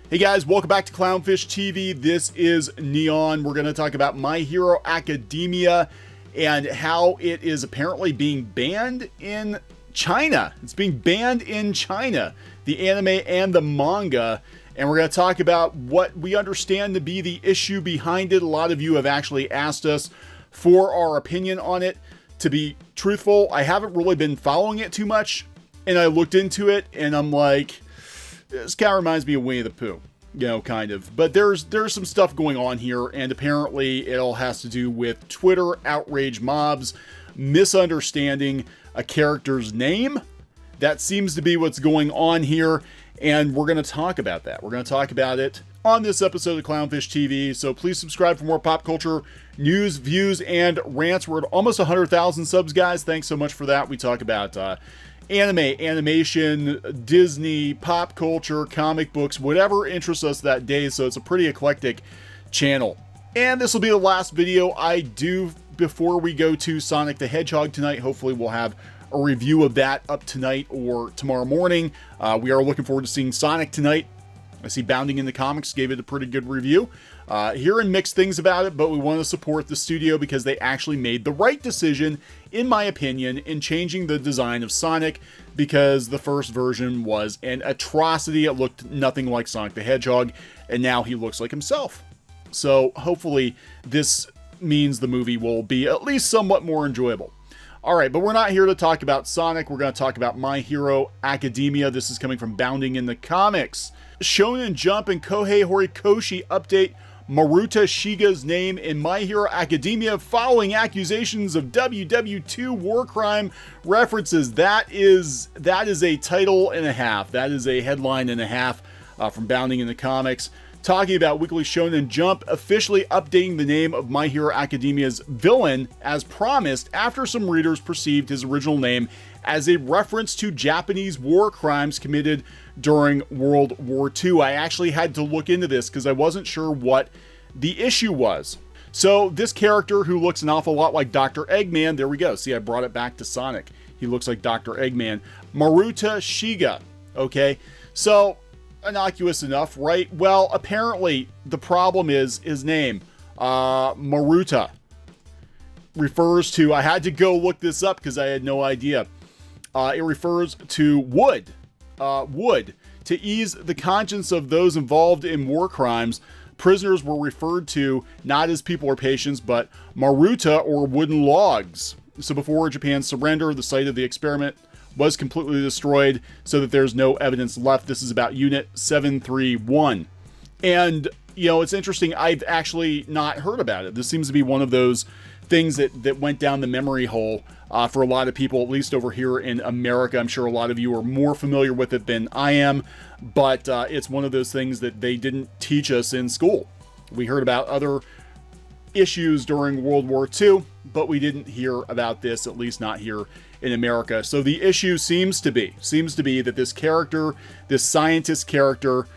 Hey guys, welcome back to CLOWNFISH TV. This is Kneon. We're going to talk about My Hero Academia and how it is apparently being banned in China. It's being banned in China, the anime and the manga. And we're going to talk about what we understand to be the issue behind it. A lot of you have actually asked us for our opinion on it. To be truthful, I haven't really been following it too much. And I looked into it and I'm like, this kind of reminds me of Winnie the Pooh, you know, kind of. But there's some stuff going on here, and apparently it all has to do with Twitter outrage mobs misunderstanding a character's name. That seems to be what's going on here, and we're going to talk about that. We're going to talk about it on this episode of CLOWNFISH TV, so please subscribe for more pop culture news, views, and rants. We're at almost 100,000 subs, guys. Thanks so much for that. We talk about anime, animation, Disney, pop culture, comic books, whatever interests us that day. So it's a pretty eclectic channel. And this will be the last video I do before we go to Sonic the Hedgehog tonight. Hopefully we'll have a review of that up tonight or tomorrow morning. We are looking forward to seeing Sonic tonight. I see Bounding in the Comics gave it a pretty good review. Hearing mixed things about it, but we want to support the studio because they actually made the right decision, in my opinion, in changing the design of Sonic, because the first version was an atrocity. It looked nothing like Sonic the Hedgehog, and now he looks like himself. So hopefully this means the movie will be at least somewhat more enjoyable. Alright, but we're not here to talk about Sonic. We're going to talk about My Hero Academia. This is coming from Bounding in the Comics. Shonen Jump and Kohei Horikoshi update Maruta Shiga's name in My Hero Academia following accusations of WW2 war crime references. That is a title and a half. That is a headline and a half from Bounding in the Comics. Talking about Weekly Shonen Jump officially updating the name of My Hero Academia's villain as promised after some readers perceived his original name as a reference to Japanese war crimes committed during World War II. I actually had to look into this because I wasn't sure what the issue was. So this character, who looks an awful lot like Dr. Eggman, there we go. See, I brought it back to Sonic. He looks like Dr. Eggman. Maruta Shiga. Okay, so innocuous enough, right? Well, apparently the problem is his name. Maruta refers to, I had to go look this up because I had no idea. It refers to wood. Wood. To ease the conscience of those involved in war crimes, prisoners were referred to not as people or patients, but Maruta, or wooden logs. So before Japan's surrender, the site of the experiment was completely destroyed so that there's no evidence left. This is about Unit 731. And, you know, it's interesting. I've actually not heard about it. This seems to be one of those things that went down the memory hole for a lot of people, at least over here in America. I'm sure a lot of you are more familiar with it than I am, but it's one of those things that they didn't teach us in school. We heard about other issues during World War II, but we didn't hear about this, at least not here in America. So the issue seems to be that this character, this scientist character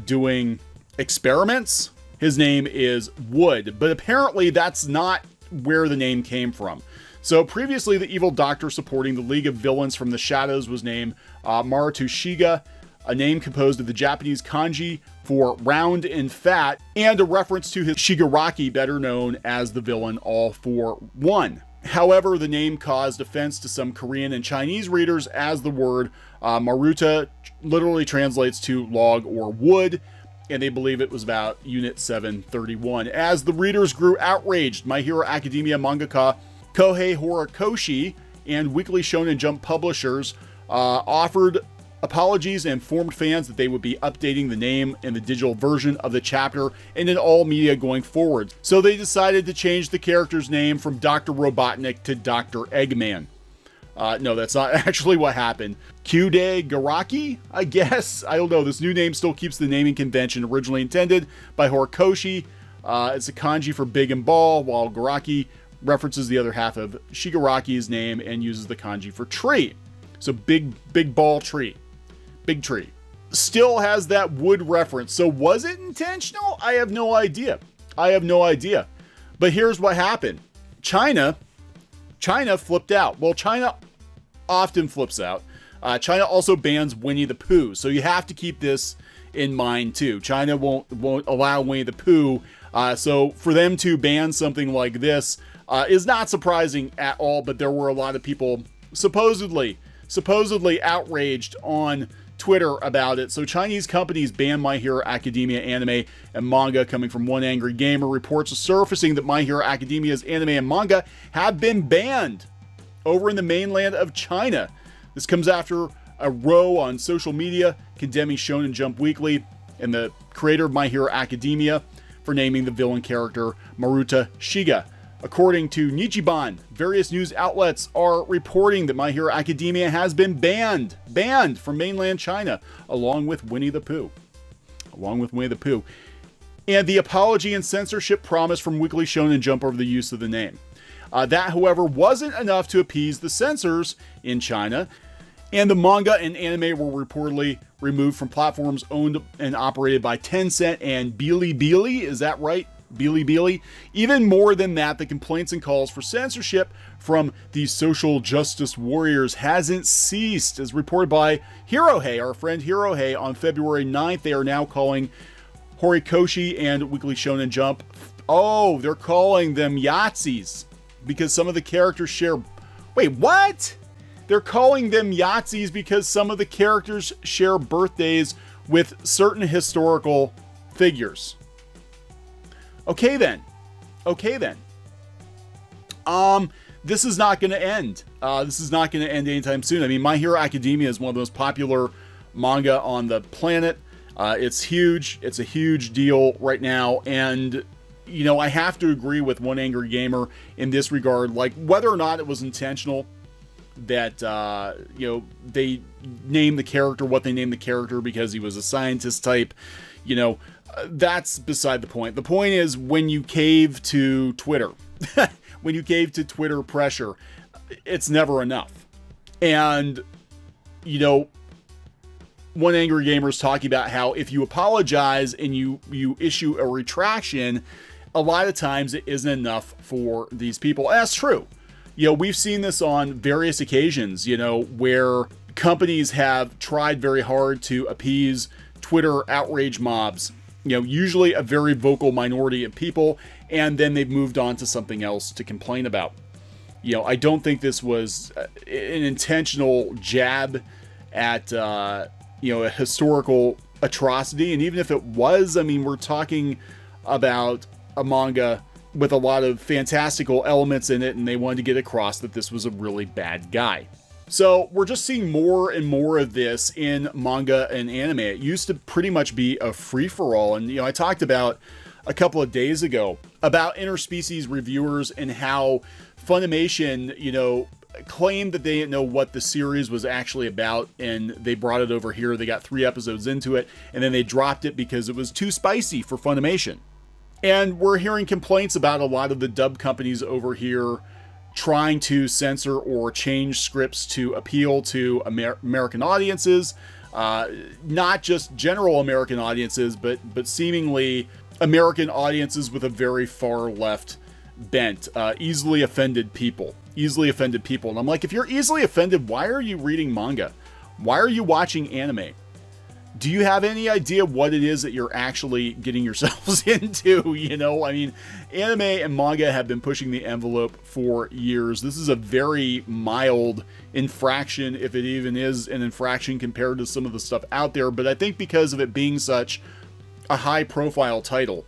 doing experiments, his name is Wood, but apparently that's not where the name came from. So previously, the evil doctor supporting the League of Villains from the Shadows was named Maruta Shiga, a name composed of the Japanese kanji for round and fat, and a reference to his Shigaraki, better known as the villain All for One. However, the name caused offense to some Korean and Chinese readers, as the word Maruta literally translates to log or wood, and they believe it was about Unit 731. As the readers grew outraged, My Hero Academia mangaka Kohei Horikoshi and Weekly Shonen Jump publishers offered apologies and informed fans that they would be updating the name in the digital version of the chapter and in all media going forward. So they decided to change the character's name from Dr. Robotnik to Dr. Eggman. No, that's not actually what happened. Kyude Garaki, I guess? I don't know. This new name still keeps the naming convention originally intended by Horikoshi. It's a kanji for big and ball, while Garaki references the other half of Shigaraki's name and uses the kanji for tree. So big ball tree. Big tree. Still has that wood reference. So was it intentional? I have no idea. But here's what happened. China flipped out. Well, China often flips out. China also bans Winnie the Pooh. So you have to keep this in mind too. China won't allow Winnie the Pooh. So for them to ban something like this is not surprising at all, but there were a lot of people supposedly outraged on Twitter about it. So Chinese companies ban My Hero Academia anime and manga. Coming from One Angry Gamer, reports are surfacing that My Hero Academia's anime and manga have been banned over in the mainland of China. This comes after a row on social media condemning Shonen Jump Weekly and the creator of My Hero Academia for naming the villain character Maruta Shiga. According to Nichiban, various news outlets are reporting that My Hero Academia has been banned from mainland China, along with Winnie the Pooh. And the apology and censorship promise from Weekly Shonen Jump over the use of the name. That, however, wasn't enough to appease the censors in China, and the manga and anime were reportedly removed from platforms owned and operated by Tencent and Bilibili. Is that right? Bilibili. Even more than that, the complaints and calls for censorship from these social justice warriors hasn't ceased. As reported by Hirohei, our friend Hirohei, on February 9th, they are now calling Horikoshi and Weekly Shonen Jump, oh, they're calling them Yahtzees because some of the characters share... Wait, what? They're calling them Yahtzees because some of the characters share birthdays with certain historical figures. Okay then. This is not going to end. This is not going to end anytime soon. I mean, My Hero Academia is one of the most popular manga on the planet. It's huge. It's a huge deal right now. And, you know, I have to agree with One Angry Gamer in this regard. Like, whether or not it was intentional that, you know, they named the character what they named the character because he was a scientist type, you know, that's beside the point. The point is when you cave to Twitter, when you cave to Twitter pressure, it's never enough. And, you know, One Angry Gamer is talking about how if you apologize and you issue a retraction, a lot of times it isn't enough for these people. And that's true. You know, we've seen this on various occasions, you know, where companies have tried very hard to appease Twitter outrage mobs. You know, usually a very vocal minority of people, and then they've moved on to something else to complain about. You know, I don't think this was an intentional jab at, you know, a historical atrocity. And even if it was, I mean, we're talking about a manga with a lot of fantastical elements in it, and they wanted to get across that this was a really bad guy. So we're just seeing more and more of this in manga and anime. It used to pretty much be a free-for-all. And, you know, I talked about a couple of days ago about interspecies reviewers and how Funimation, you know, claimed that they didn't know what the series was actually about, and they brought it over here. They got 3 episodes into it, and then they dropped it because it was too spicy for Funimation. And we're hearing complaints about a lot of the dub companies over here trying to censor or change scripts to appeal to American audiences, not just general American audiences, but seemingly American audiences with a very far left bent, easily offended people. And I'm like, if you're easily offended, why are you reading manga? Why are you watching anime? Do you have any idea what it is that you're actually getting yourselves into? You know, I mean, anime and manga have been pushing the envelope for years. This is a very mild infraction, if it even is an infraction compared to some of the stuff out there. But I think because of it being such a high-profile title,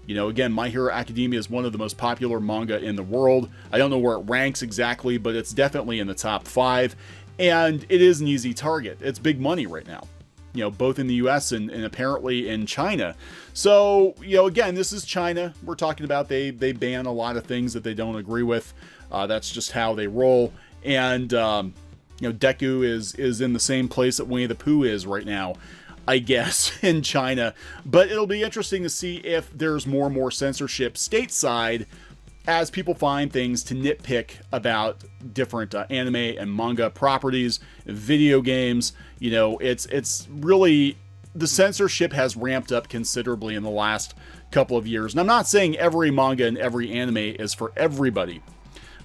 you know, again, My Hero Academia is one of the most popular manga in the world. I don't know where it ranks exactly, but it's definitely in the top 5. And it is an easy target. It's big money right now, you know, both in the US and apparently in China. So, you know, again, this is China. We're talking about they ban a lot of things that they don't agree with. That's just how they roll. And, you know, Deku is in the same place that Winnie the Pooh is right now, I guess, in China. But it'll be interesting to see if there's more and more censorship stateside as people find things to nitpick about different anime and manga properties, video games. You know, it's really, the censorship has ramped up considerably in the last couple of years. And I'm not saying every manga and every anime is for everybody,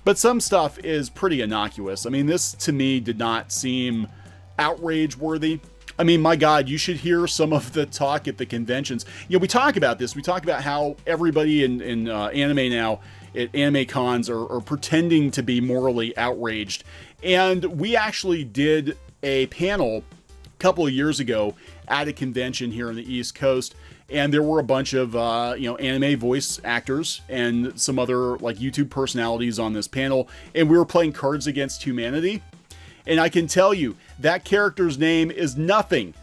but some stuff is pretty innocuous. I mean, this to me did not seem outrage worthy. I mean, my God, you should hear some of the talk at the conventions. You know, we talk about this. We talk about how everybody in anime now, at anime cons, are pretending to be morally outraged. And we actually did a panel a couple of years ago at a convention here on the East Coast. And there were a bunch of, anime voice actors and some other, like, YouTube personalities on this panel. And we were playing Cards Against Humanity. And I can tell you, that character's name is nothing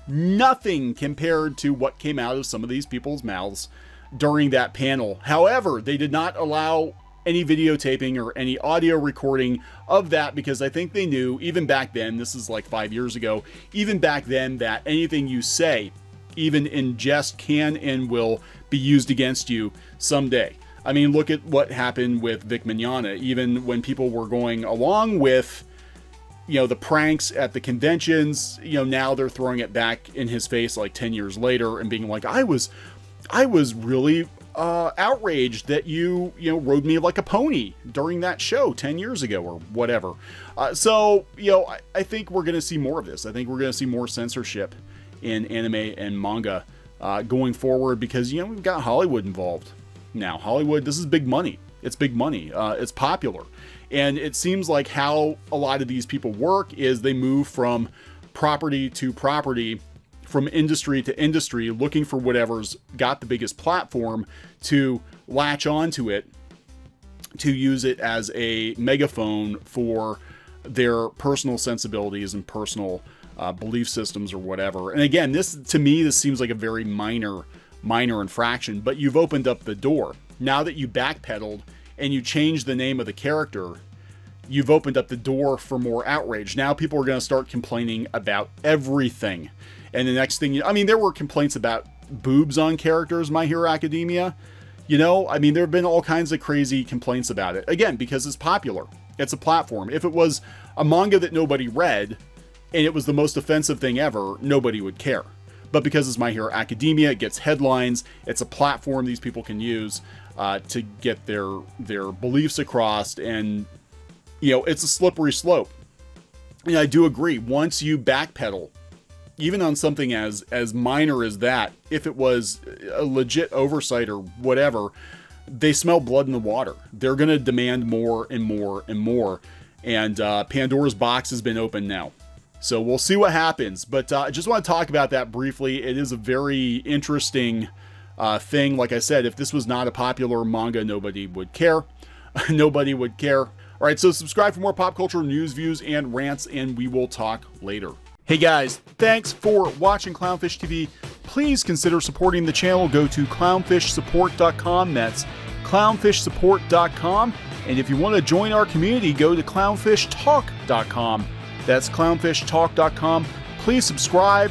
compared to what came out of some of these people's mouths during that panel. However, they did not allow any videotaping or any audio recording of that because I think they knew, even back then, this is like 5 years ago, even back then, that anything you say, even in jest, can and will be used against you someday. I mean, look at what happened with Vic Mignogna. Even when people were going along with, you know, the pranks at the conventions, you know, now they're throwing it back in his face like 10 years later and being like, I was really outraged that you rode me like a pony during that show 10 years ago or whatever. So, you know, I think we're going to see more of this. I think we're going to see more censorship in anime and manga going forward because, you know, we've got Hollywood involved now. Hollywood, this is big money. It's big money. It's popular. And it seems like how a lot of these people work is they move from property to property, from industry to industry, looking for whatever's got the biggest platform to latch onto it, to use it as a megaphone for their personal sensibilities and personal belief systems or whatever. And again, to me, this seems like a very minor infraction, but you've opened up the door. Now that you backpedaled and you change the name of the character, you've opened up the door for more outrage. Now people are going to start complaining about everything. And the next thing, I mean, there were complaints about boobs on characters, My Hero Academia. You know, I mean, there have been all kinds of crazy complaints about it. Again, because it's popular. It's a platform. If it was a manga that nobody read and it was the most offensive thing ever, nobody would care. But because it's My Hero Academia, it gets headlines. It's a platform these people can use to get their beliefs across, and you know, it's a slippery slope. And I do agree, once you backpedal, even on something as minor as that, if it was a legit oversight or whatever, they smell blood in the water. They're going to demand more and more and more. And Pandora's box has been opened now. So we'll see what happens. But I just want to talk about that briefly. It is a very interesting thing. Like I said, if this was not a popular manga, nobody would care. Nobody would care. All right, so subscribe for more pop culture news, views, and rants, and we will talk later. Hey guys, thanks for watching Clownfish TV. Please consider supporting the channel. Go to clownfishsupport.com. That's clownfishsupport.com. And if you want to join our community, go to clownfishtalk.com. That's clownfishtalk.com. Please subscribe,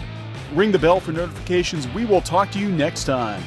ring the bell for notifications. We will talk to you next time.